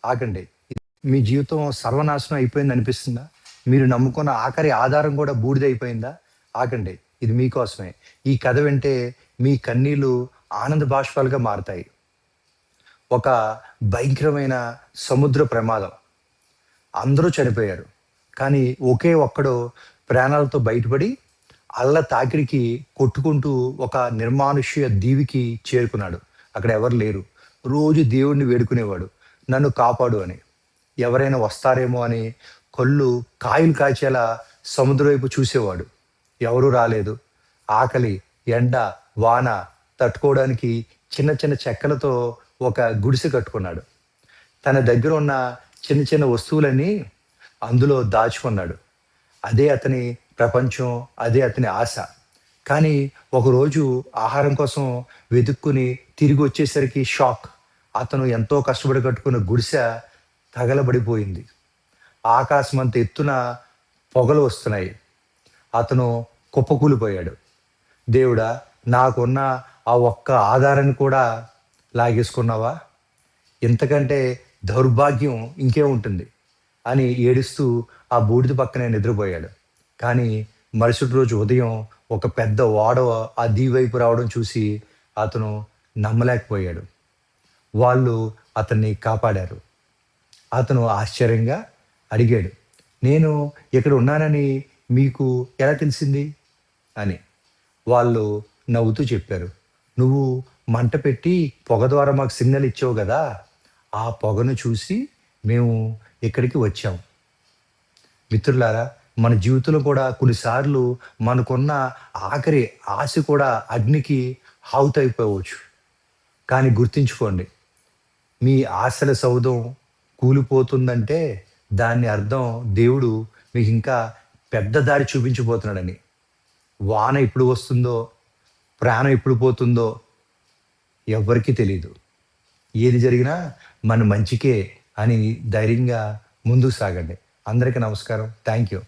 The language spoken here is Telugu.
ఆగండి. మీ జీవితం సర్వనాశనం అయిపోయింది అనిపిస్తుందా? మీరు నమ్ముకున్న ఆఖరి ఆధారం కూడా బూడిదయిపోయిందా? ఆగండి. ఇది మీకోసమే. ఈ కథ వింటే మీ కన్నీళ్ళు ఆనంద బాష్పాలుగా మారతాయి. ఒక భయంకరమైన సముద్ర ప్రమాదం. అందరూ చనిపోయారు. కానీ ఒకే ఒక్కడు ప్రాణాలతో బయటపడి అల్ల తాకిడికి కొట్టుకుంటూ ఒక నిర్మానుష్య దీవికి చేరుకున్నాడు. అక్కడ ఎవరు లేరు. రోజు దేవుడిని వేడుకునేవాడు. నన్ను కాపాడు అని. ఎవరైనా వస్తారేమో అని కళ్ళు కాయలు కాచేలా సముద్రం వైపు చూసేవాడు. ఎవరూ రాలేదు. ఆకలి, ఎండ, వాన తట్టుకోవడానికి చిన్న చిన్న చెక్కలతో ఒక గుడిసె కట్టుకున్నాడు. తన దగ్గర ఉన్న చిన్న చిన్న వస్తువులన్నీ అందులో దాచుకున్నాడు. అదే అతని ప్రపంచం, అదే అతని ఆశ. కానీ ఒకరోజు ఆహారం కోసం వెతుక్కుని తిరిగి వచ్చేసరికి షాక్. అతను ఎంతో కష్టపడి కట్టుకున్న గుడిసె తగలబడిపోయింది. ఆకాశమంత ఎత్తున పొగలు వస్తున్నాయి. అతను కుప్పకూలిపోయాడు. దేవుడా! నాకున్న ఆ ఒక్క ఆధారాన్ని కూడా లాగేసుకున్నావా? ఇంతకంటే దౌర్భాగ్యం ఇంకేముంటుంది అని ఏడుస్తూ ఆ బూడిద పక్కనే నిద్రపోయాడు. కానీ మరుసటి రోజు ఉదయం ఒక పెద్ద ఓడ ఆ దీవి వైపు రావడం చూసి అతను నమ్మలేకపోయాడు. వాళ్ళు అతన్ని కాపాడారు. అతను ఆశ్చర్యంగా అడిగాడు, "నేను ఇక్కడ ఉన్నానని మీకు ఎలా తెలిసింది?" అని. వాళ్ళు నవ్వుతూ చెప్పారు, "నువ్వు మంట పెట్టి పొగ ద్వారా మాకు సిగ్నల్ ఇచ్చావు గదా! ఆ పొగను చూసి మేము ఇక్కడికి వచ్చాం." మిత్రులారా, మన జీవితంలో కూడా కొన్నిసార్లు మనకున్న ఆఖరి ఆశ కూడా అగ్నికి ఆహుతైపోవచ్చు. కానీ గుర్తుంచుకోండి, మీ ఆశల సౌధం కూలిపోతుందంటే దాని అర్థం దేవుడు మీకింకా పెద్ద దారి చూపించబోతున్నాడని. వాన ఎప్పుడు వస్తుందో, ప్రాణం ఎప్పుడు పోతుందో ఎవ్వరికీ తెలీదు. ఏది జరిగినా మన మంచికే అని ధైర్యంగా ముందుకు సాగండి. అందరికీ నమస్కారం. Thank you.